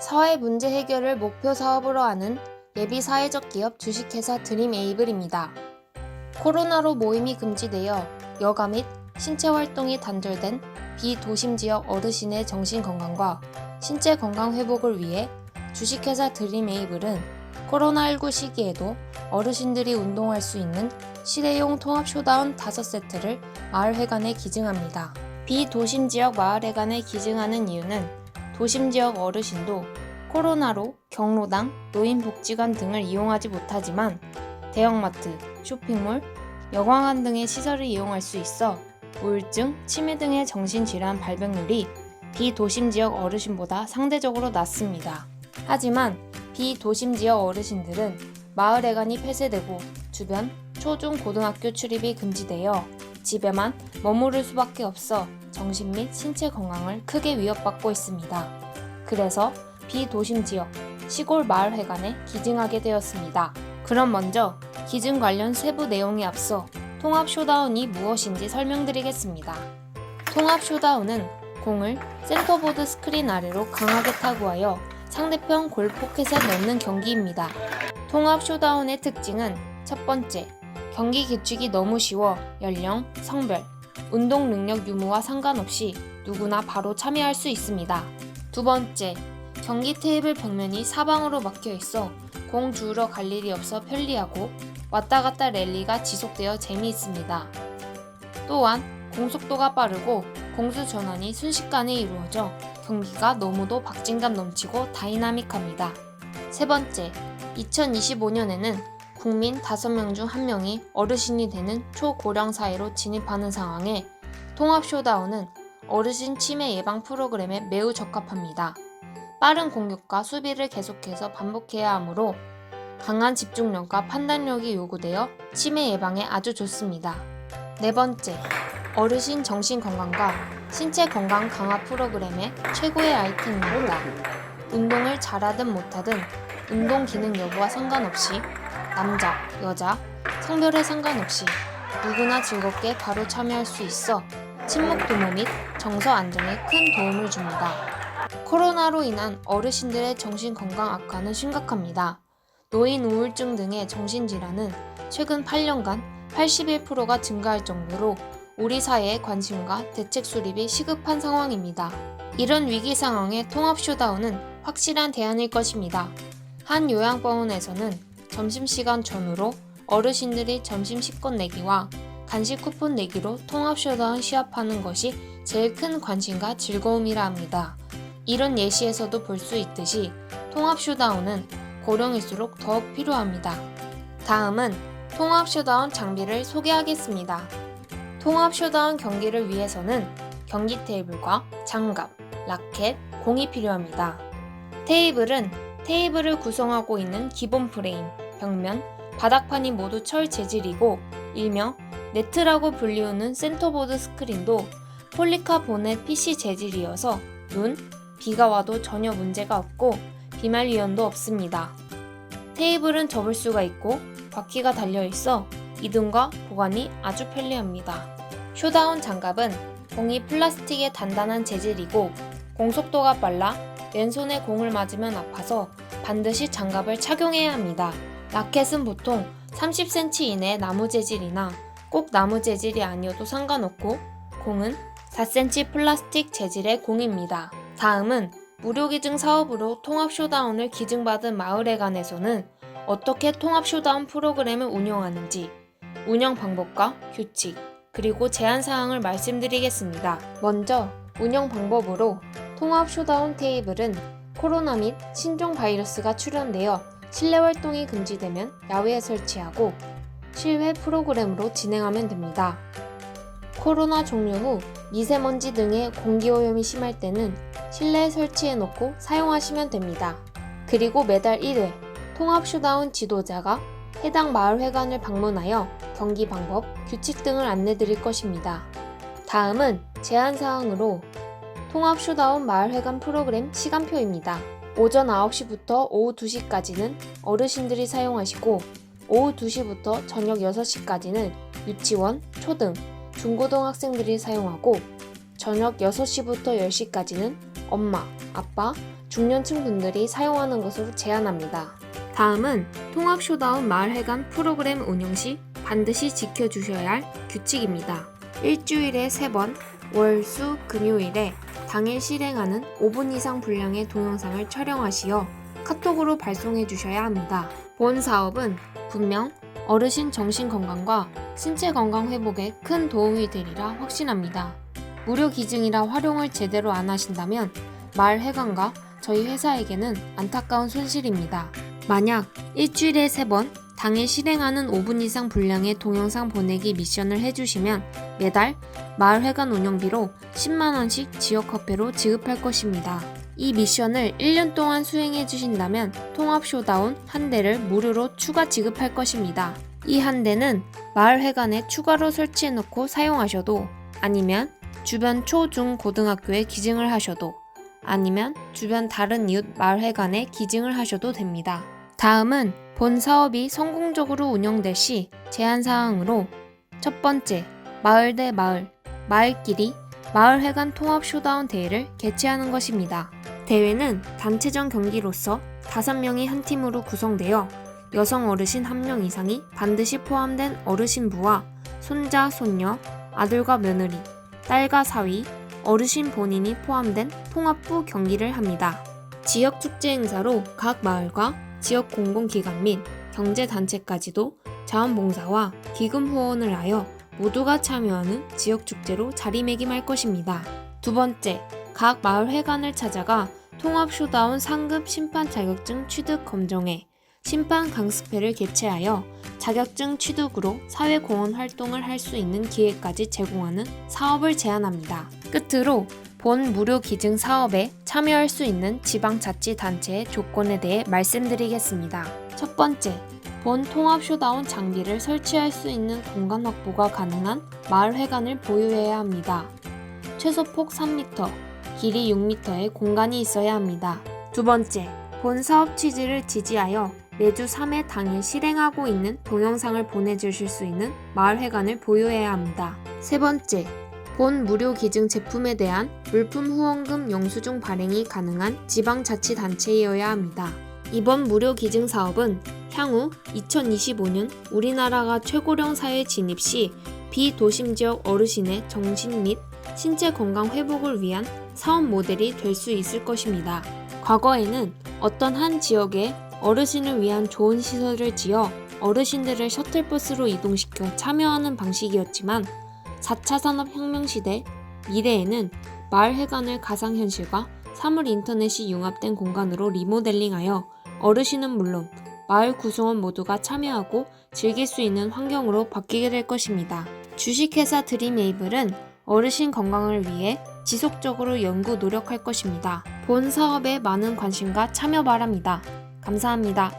사회 문제 해결을 목표 사업으로 하는 예비 사회적 기업 주식회사 드림에이블입니다. 코로나로 모임이 금지되어 여가 및 신체 활동이 단절된 비도심 지역 어르신의 정신 건강과 신체 건강 회복을 위해 주식회사 드림에이블은 코로나19 시기에도 어르신들이 운동할 수 있는 실내용 통합 쇼다운 5세트를 마을회관에 기증합니다. 비도심 지역 마을회관에 기증하는 이유는 도심 지역 어르신도 코로나로 경로당, 노인복지관 등을 이용하지 못하지만 대형마트, 쇼핑몰, 여관관 등의 시설을 이용할 수 있어 우울증, 치매 등의 정신질환 발병률이 비도심 지역 어르신보다 상대적으로 낮습니다. 하지만 비도심 지역 어르신들은 마을회관이 폐쇄되고 주변 초, 중, 고등학교 출입이 금지되어 집에만 머무를 수밖에 없어 정신 및 신체 건강을 크게 위협받고 있습니다. 그래서 비도심 지역 시골 마을회관에 기증하게 되었습니다. 그럼 먼저 기증 관련 세부 내용에 앞서 통합 쇼다운이 무엇인지 설명드리겠습니다. 통합 쇼다운은 공을 센터보드 스크린 아래로 강하게 타구하여 상대편 골 포켓에 넣는 경기입니다. 통합 쇼다운의 특징은 첫 번째, 경기 규칙이 너무 쉬워 연령, 성별, 운동 능력 유무와 상관없이 누구나 바로 참여할 수 있습니다. 두 번째, 경기 테이블 벽면이 사방으로 막혀 있어 공 주우러 갈 일이 없어 편리하고 왔다 갔다 랠리가 지속되어 재미있습니다. 또한 공속도가 빠르고 공수 전환이 순식간에 이루어져 경기가 너무도 박진감 넘치고 다이나믹합니다. 세 번째, 2025년에는 국민 5명 중 1명이 어르신이 되는 초고령 사회로 진입하는 상황에 통합 쇼다운은 어르신 치매 예방 프로그램에 매우 적합합니다. 빠른 공격과 수비를 계속해서 반복해야 하므로 강한 집중력과 판단력이 요구되어 치매 예방에 아주 좋습니다. 네 번째, 어르신 정신 건강과 신체 건강 강화 프로그램의 최고의 아이템입니다. 운동을 잘하든 못하든 운동 기능 여부와 상관없이 남자, 여자, 성별에 상관없이 누구나 즐겁게 바로 참여할 수 있어 친목 도모 및 정서 안정에 큰 도움을 줍니다. 코로나로 인한 어르신들의 정신 건강 악화는 심각합니다. 노인 우울증 등의 정신질환은 최근 8년간 81%가 증가할 정도로 우리 사회의 관심과 대책 수립이 시급한 상황입니다. 이런 위기 상황에 통합 쇼다운은 확실한 대안일 것입니다. 한 요양병원에서는 점심시간 전후로 어르신들이 점심 식권 내기와 간식 쿠폰 내기로 통합 쇼다운 시합하는 것이 제일 큰 관심과 즐거움이라 합니다. 이런 예시에서도 볼 수 있듯이 통합 쇼다운은 고령일수록 더욱 필요합니다. 다음은 통합 쇼다운 장비를 소개하겠습니다. 통합 쇼다운 경기를 위해서는 경기 테이블과 장갑, 라켓, 공이 필요합니다. 테이블은 테이블을 구성하고 있는 기본 프레임, 벽면, 바닥판이 모두 철 재질이고 일명 네트라고 불리우는 센터보드 스크린도 폴리카보넷 PC 재질이어서 눈, 비가 와도 전혀 문제가 없고 비말 위험도 없습니다. 테이블은 접을 수가 있고 바퀴가 달려있어 이동과 보관이 아주 편리합니다. 쇼다운 장갑은 공이 플라스틱의 단단한 재질이고 공속도가 빨라 왼손에 공을 맞으면 아파서 반드시 장갑을 착용해야 합니다. 라켓은 보통 30cm 이내의 나무 재질이나 꼭 나무 재질이 아니어도 상관없고 공은 4cm 플라스틱 재질의 공입니다. 다음은 무료기증 사업으로 통합 쇼다운을 기증받은 마을회관에서는 어떻게 통합 쇼다운 프로그램을 운영하는지 운영 방법과 규칙, 그리고 제한사항을 말씀드리겠습니다. 먼저 운영 방법으로 통합 쇼다운 테이블은 코로나 및 신종 바이러스가 출현되어 실내 활동이 금지되면 야외에 설치하고 실외 프로그램으로 진행하면 됩니다. 코로나 종료 후 미세먼지 등의 공기오염이 심할 때는 실내에 설치해놓고 사용하시면 됩니다. 그리고 매달 1회 통합 쇼다운 지도자가 해당 마을회관을 방문하여 경기 방법, 규칙 등을 안내드릴 것입니다. 다음은 제한사항으로 통합 쇼다운 마을회관 프로그램 시간표입니다. 오전 9시부터 오후 2시까지는 어르신들이 사용하시고 오후 2시부터 저녁 6시까지는 유치원, 초등, 중고등학생들이 사용하고 저녁 6시부터 10시까지는 엄마, 아빠, 중년층 분들이 사용하는 것으로 제안합니다. 다음은 통합 쇼다운 마을회관 프로그램 운영 시 반드시 지켜주셔야 할 규칙입니다. 일주일에 3번, 월, 수, 금요일에 당일 실행하는 5분 이상 분량의 동영상을 촬영하시어 카톡으로 발송해 주셔야 합니다. 본 사업은 분명 어르신 정신 건강과 신체 건강 회복에 큰 도움이 되리라 확신합니다. 무료 기증이라 활용을 제대로 안 하신다면 마을 회관과 저희 회사에게는 안타까운 손실입니다. 만약 일주일에 3번 당일 실행하는 5분 이상 분량의 동영상 보내기 미션을 해주시면 매달 마을 회관 운영비로 10만원씩 지역 화폐로 지급할 것입니다. 이 미션을 1년 동안 수행해 주신다면 통합 쇼다운 한 대를 무료로 추가 지급할 것입니다. 이 한 대는 마을 회관에 추가로 설치해 놓고 사용하셔도, 아니면 주변 초, 중, 고등학교에 기증을 하셔도, 아니면 주변 다른 이웃 마을 회관에 기증을 하셔도 됩니다. 다음은 본 사업이 성공적으로 운영될 시 제한사항으로 첫 번째, 마을 대 마을, 마을끼리 마을회관 통합 쇼다운 대회를 개최하는 것입니다. 대회는 단체전 경기로서 5명이 한 팀으로 구성되어 여성 어르신 1명 이상이 반드시 포함된 어르신부와 손자, 손녀, 아들과 며느리, 딸과 사위, 어르신 본인이 포함된 통합부 경기를 합니다. 지역 축제 행사로 각 마을과 지역 공공기관 및 경제단체까지도 자원봉사와 기금 후원을 하여 모두가 참여하는 지역축제로 자리매김할 것입니다. 두 번째, 각 마을 회관을 찾아가 통합 쇼다운 상급 심판 자격증 취득 검정회, 심판 강습회를 개최하여 자격증 취득으로 사회공헌 활동을 할 수 있는 기회까지 제공하는 사업을 제안합니다. 끝으로 본 무료 기증 사업에 참여할 수 있는 지방자치단체의 조건에 대해 말씀드리겠습니다. 첫 번째, 본 통합 쇼다운 장비를 설치할 수 있는 공간 확보가 가능한 마을 회관을 보유해야 합니다. 최소 폭 3m, 길이 6m의 공간이 있어야 합니다. 두 번째, 본 사업 취지를 지지하여 매주 3회 당일 실행하고 있는 동영상을 보내주실 수 있는 마을 회관을 보유해야 합니다. 세 번째, 본 무료 기증 제품에 대한 물품 후원금 영수증 발행이 가능한 지방자치단체이어야 합니다. 이번 무료 기증 사업은 향후 2025년 우리나라가 최고령 사회에 진입 시 비도심 지역 어르신의 정신 및 신체 건강 회복을 위한 사업 모델이 될 수 있을 것입니다. 과거에는 어떤 한 지역에 어르신을 위한 좋은 시설을 지어 어르신들을 셔틀버스로 이동시켜 참여하는 방식이었지만 4차 산업혁명 시대 미래에는 마을 회관을 가상현실과 사물 인터넷이 융합된 공간으로 리모델링하여 어르신은 물론 마을 구성원 모두가 참여하고 즐길 수 있는 환경으로 바뀌게 될 것입니다. 주식회사 드림에이블은 어르신 건강을 위해 지속적으로 연구 노력할 것입니다. 본 사업에 많은 관심과 참여 바랍니다. 감사합니다.